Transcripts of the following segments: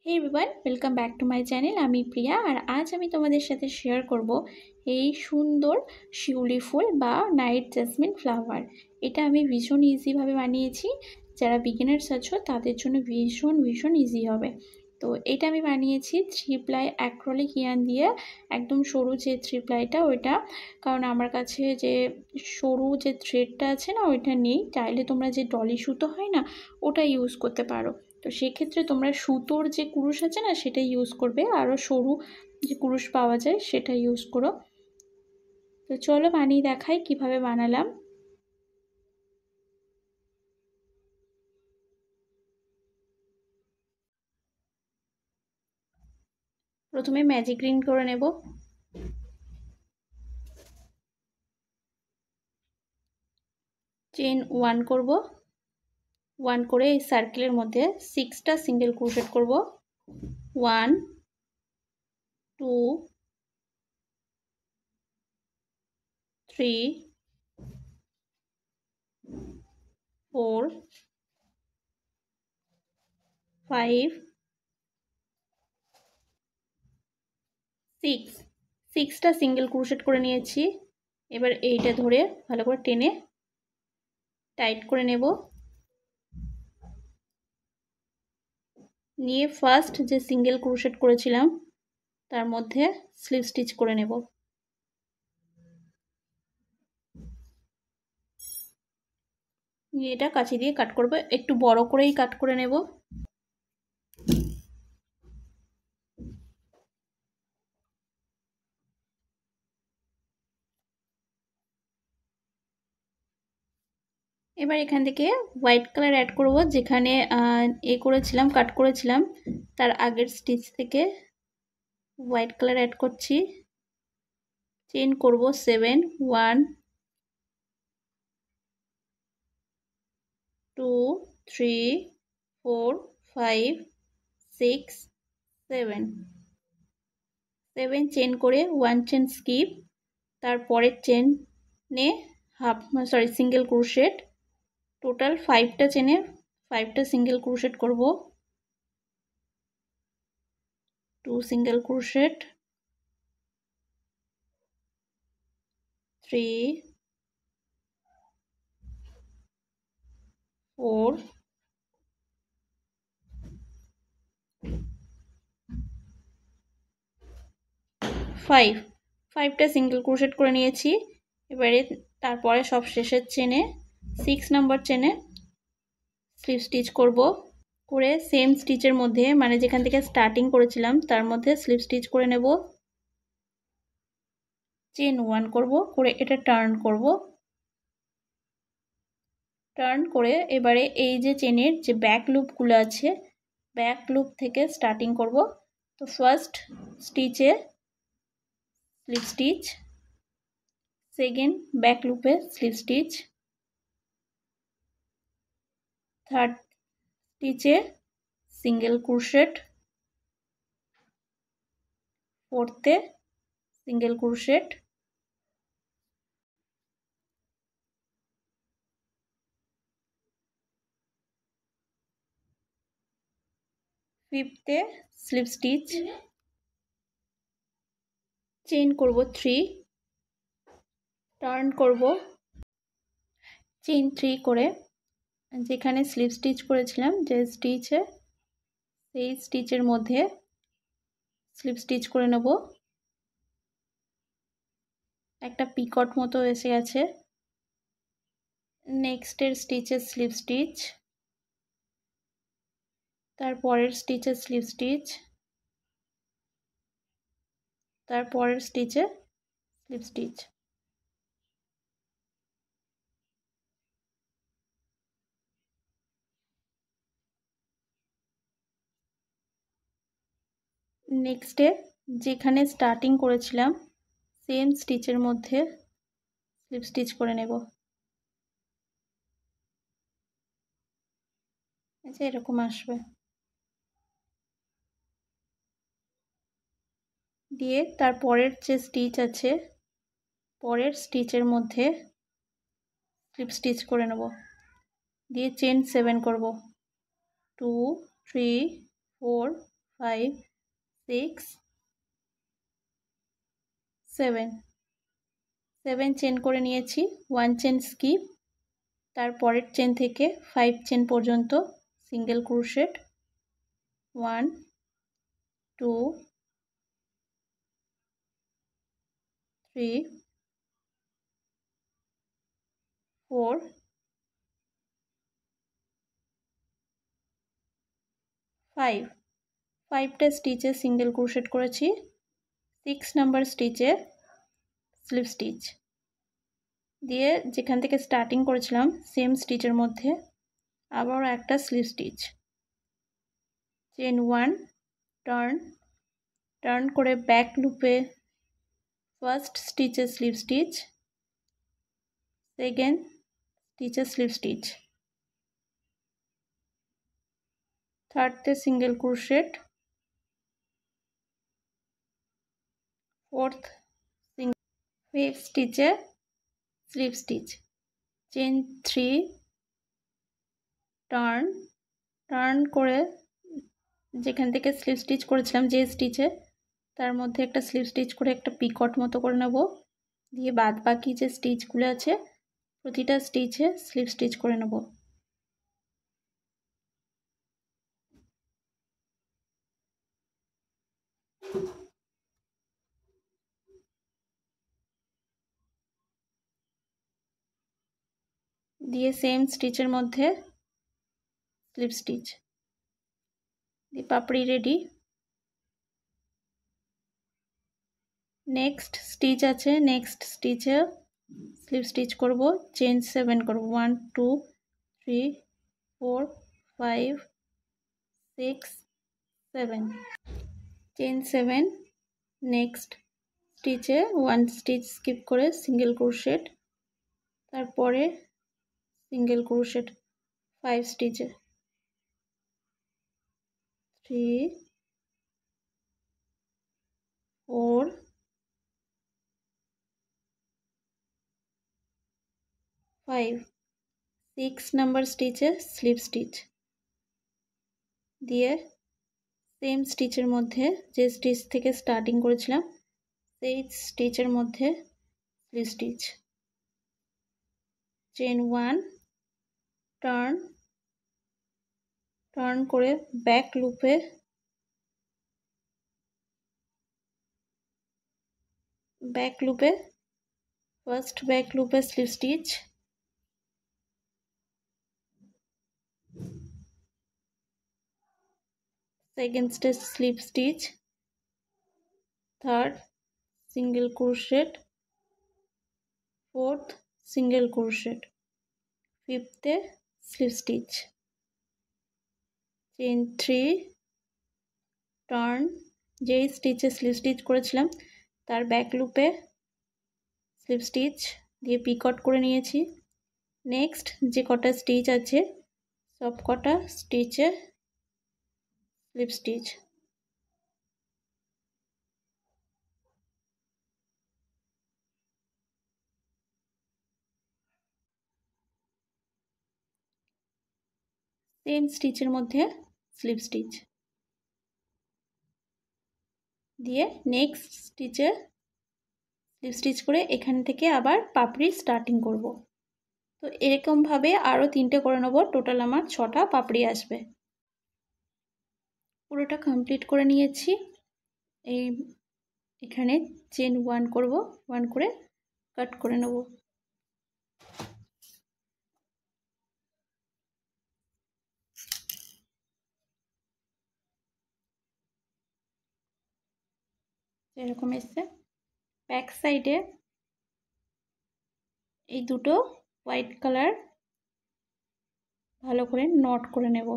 Hey everyone, welcome back to my channel. আমি প্রিয়া, আর আজ আমি তোমাদের সাথে শেয়ার করব এই সুন্দর শিউলি ফুল বা নাইট জেসমিন ফ্লাওয়ার। এটা আমি ভীষণ ইজিভাবে বানিয়েছি। যারা বিগিনার্স আছো তাদের জন্য ভীষণ ইজি হবে। তো এটা আমি বানিয়েছি 3 প্লাই অ্যাক্রিলিক ইয়ার্ন দিয়ে, একদম সরু যে 3 প্লাইটা ওইটা, কারণ আমার কাছে যে সরু যে থ্রেডটা আছে না ওইটা নেই। চাইলে তোমরা যে ডলি সুতো হয় না ওটা ইউজ করতে পারো। তো সেক্ষেত্রে তোমরা সুতোর যে কুরুশ আছে না সেটা ইউজ করবে, আরও সরু যে কুরুশ পাওয়া যায় সেটা ইউজ করো। তো চলো বানিয়ে দেখাই কিভাবে বানালাম। প্রথমে ম্যাজিক রিং করে নেব। চেন 1 করব। 1 করে এই সার্কেলের মধ্যে 6টা সিঙ্গেল ক্রোশেট করব। 1 2 3 4 5 6টা সিঙ্গেল ক্রোশেট করে নিয়েছি। এবার এইটা ধরে ভালো করে টেনে টাইট করে নেব। নিয়ে ফার্স্ট যে সিঙ্গেল ক্রোশেট করেছিলাম তার মধ্যে স্লিপ স্টিচ করে নেব। নিয়ে এটা কাঁচি দিয়ে কাট করব, একটু বড় করেই কাট করে নেব। এবার এখান থেকে হোয়াইট কালার অ্যাড করব, যেখানে করেছিলাম কাট করেছিলাম তার আগের স্টিচ থেকে হোয়াইট কালার অ্যাড করছি। চেন করব 7 1 2 3 4 5 6 7 চেন করে 1 চেন স্কিপ, তারপরের চেনে সিঙ্গেল ক্রোশেট। টোটাল 5টা চেনে 5টা সিঙ্গেল ক্রোশেট করব। 2 সিঙ্গেল ক্রোশেট, 3 4 5টা সিঙ্গেল ক্রোশেট করে নিয়েছি। এবারে তারপরে সব শেষের চেনে 6 নাম্বার চেনে স্লিপ স্টিচ করব। করে সেম স্টিচের মধ্যে, মানে যেখান থেকে স্টার্টিং করেছিলাম তার মধ্যে স্লিপ স্টিচ করে নেব। চেন 1 করব, করে এটা টার্ন করব। টার্ন করে এবারে এই যে চেনের যে ব্যাক লুপগুলো আছে ব্যাক লুপ থেকে স্টার্টিং করব। তো ফার্স্ট স্টিচে স্লিপ স্টিচ, সেকেন্ড ব্যাক লুপে স্লিপ স্টিচ, থার্ড স্টিচে সিঙ্গেল ক্রোশেট, ফোর্থে সিঙ্গেল ক্রোশেট, ফিফথে স্লিপ স্টিচ, চেইন করব 3, টার্ন করব, চেইন 3 করে যেখানে স্লিপ স্টিচ করেছিলাম যে স্টিচে সেই স্টিচের মধ্যে স্লিপ স্টিচ করে নেব। একটা পিকট মতো এসে গেছে। নেক্সটের স্টিচে স্লিপ স্টিচ, তারপরের স্টিচে স্লিপ স্টিচ, তারপরের স্টিচে স্লিপ স্টিচ। নেক্সটে যেখানে স্টার্টিং করেছিলাম সেম স্টিচের মধ্যে স্লিপ স্টিচ করে নেব। আচ্ছা, এরকম আসবে। দিয়ে তারপরের যে স্টিচ আছে পরের স্টিচের মধ্যে স্লিপ স্টিচ করে নেব। দিয়ে চেন 7 করব। 2 3 4 5 6 7 7 চেন করে নিয়েছি। 1 চেন স্কিপ, তারপরের চেন থেকে 5 চেন পর্যন্ত সিঙ্গেল ক্রোশেট। 1 2 3 4 5 5টা স্টিচে সিঙ্গেল ক্রোশেট করেছি। 6 নাম্বার স্টিচে স্লিপ স্টিচ দিয়ে যেখান থেকে স্টার্টিং করেছিলাম সেম স্টিচের মধ্যে আবার একটা স্লিপ স্টিচ, চেন 1, টার্ন করে ব্যাক লুপে ফার্স্ট স্টিচে স্লিপ স্টিচ, সেকেন্ড স্টিচে স্লিপ স্টিচ, থার্ডতে সিঙ্গেল ক্রোশেট, ফোর্থ ফিফথ স্টিচে স্লিপ স্টিচ, চেন 3, টার্ন করে যেখান থেকে স্লিপ স্টিচ করেছিলাম যে স্টিচে তার মধ্যে একটা স্লিপ স্টিচ করে একটা পিকট মতো করে নেব, দিয়ে বাদ বাকি যে স্টিচগুলো আছে প্রতিটা স্টিচে স্লিপ স্টিচ করে নেব। দিয়ে সেম স্টিচের মধ্যে স্লিপ স্টিচ দিয়ে পাপড়ি রেডি। নেক্সট স্টিচ আছে, নেক্সট স্টিচে স্লিপ স্টিচ করব, চেন 7 করব। 1 2 3 4 5 6 7 চেন 7। নেক্সট স্টিচে 1 স্টিচ স্কিপ করে সিঙ্গেল ক্রোশেট, তারপরে সিঙ্গেল ক্রোশেট 5 স্টিচে 3 4 5 6 নাম্বার স্টিচে স্লিপ স্টিচ দিয়ে সেম স্টিচের মধ্যে যে স্টিচ থেকে স্টার্টিং করেছিলাম সেই স্টিচের মধ্যে স্লিপ স্টিচ, চেন 1, টার্ন করে ব্যাক লুপে ফার্স্ট ব্যাক লুপে slip stitch, second stitch slip stitch, third single crochet, fourth single crochet, ফিফথে স্লিপ স্টিচ, চেন 3, টার্ন যেই স্টিচে স্লিপ স্টিচ করেছিলাম তার ব্যাক লুপে স্লিপ স্টিচ দিয়ে পিকট করে নিয়েছি। নেক্সট যে কটা স্টিচ আছে সব কটা স্টিচে স্লিপ স্টিচ, সেম স্টিচের মধ্যে স্লিপ স্টিচ দিয়ে নেক্সট স্টিচে স্লিপ স্টিচ করে এখান থেকে আবার পাপড়ি স্টার্টিং করব। তো এরকমভাবে আরও 3টে করে নেব, টোটাল আমার 6টা পাপড়ি আসবে। পুরোটা কমপ্লিট করে নিয়েছি। এখানে চেন 1 করব, 1 করে কাট করে নেব। এরকম এসছে। ব্যাক সাইডে এই দুটো হোয়াইট কালার ভালো করে নট করে নেব।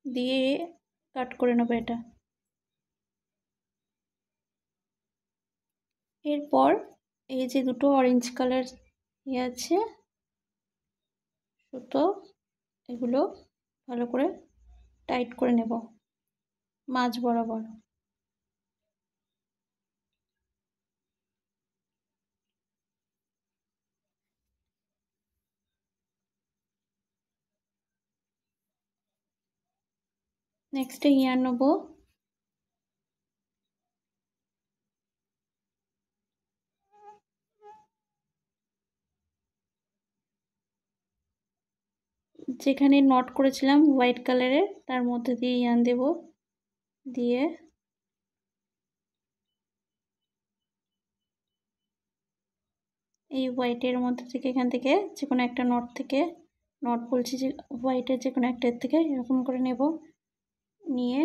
দিয়ে কাট করে নেব এটা। এরপর এই যে দুটো অরেঞ্জ কালার আছে সুতো, এগুলো ভালো করে টাইট করে নেব মাঝ বরাবর। নেক্সটে ইয়ার নেব, যেখানে নট করেছিলাম হোয়াইট কালারের তার মধ্যে দিয়ে ইয়ান দেব, দিয়ে এই হোয়াইটের মধ্যে থেকে এখান থেকে যে কোনো একটা নট থেকে, নট বলছি যে হোয়াইটের যে কোনো একটার থেকে এরকম করে নেব, নিয়ে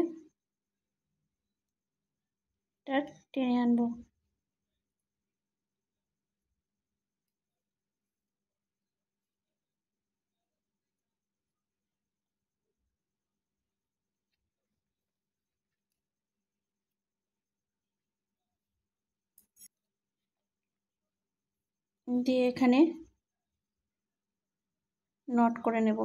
এটা টেনে আনবো। দিয়ে এখানে নট করে নেব।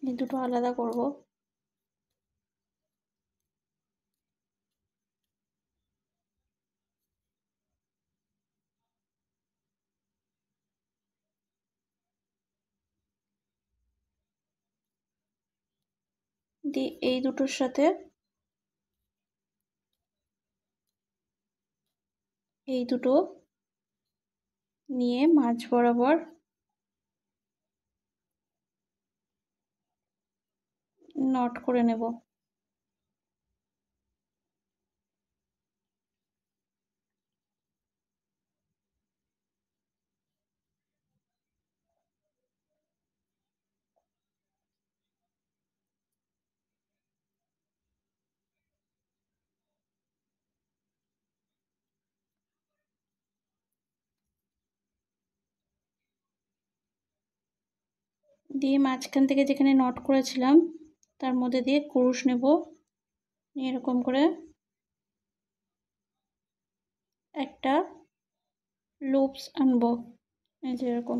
এই দুটো আলাদা করব। দিয়ে এই দুটোর সাথে এই দুটো নিয়ে মাঝ বরাবর নট করে নেব। দিয়ে মাঝখান থেকে যেখানে নট করেছিলাম তার মধ্যে দিয়ে ক্রুশ নেব, নিয়ে এরকম করে একটা লুপস আনবো। এই যে এরকম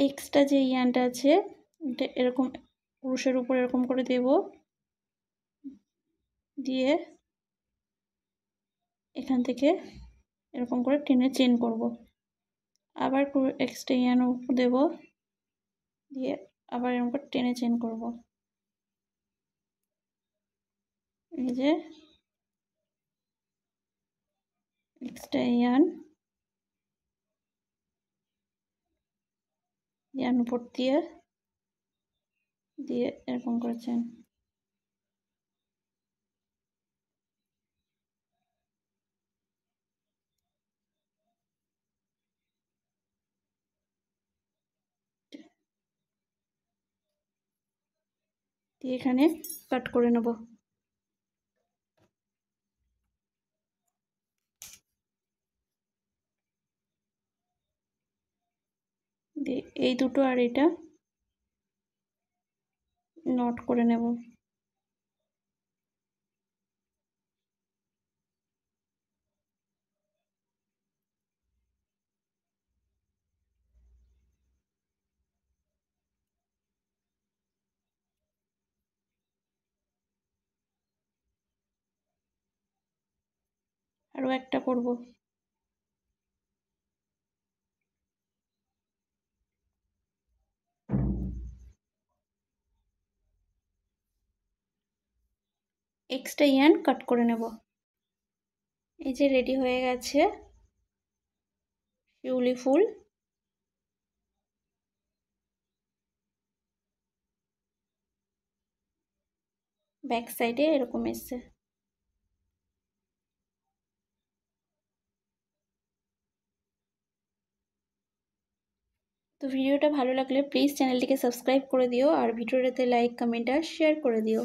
এক্সট্রা যে ইয়ানটা আছে এটা এরকম ক্রুশের উপর এরকম করে দেব, দিয়ে এখান থেকে এরকম করে টেনে চেন করব। আবার এক্সট্রা ইয়ান উপর দেব, দিয়ে আবার এরকম করে টেনে চেন করব। এই যে এক্সট্রা ইয়ান উপর দিয়ে দিয়ে এরকম করে চেন। দিয়ে এখানে কাট করে নেব। দিয়ে এই দুটো আর এটা নট করে নেব। আরও একটা করব। এক্সট্রা ইয়ান কাট করে নেব। এই যে রেডি হয়ে গেছে শিউলি ফুল। ব্যাক সাইডে এরকম এসছে। তো ভিডিওটা ভালো লাগলে প্লিজ চ্যানেলটিকে সাবস্ক্রাইব করে দিও, আর ভিডিওটাতে লাইক, কমেন্ট আর শেয়ার করে দিও।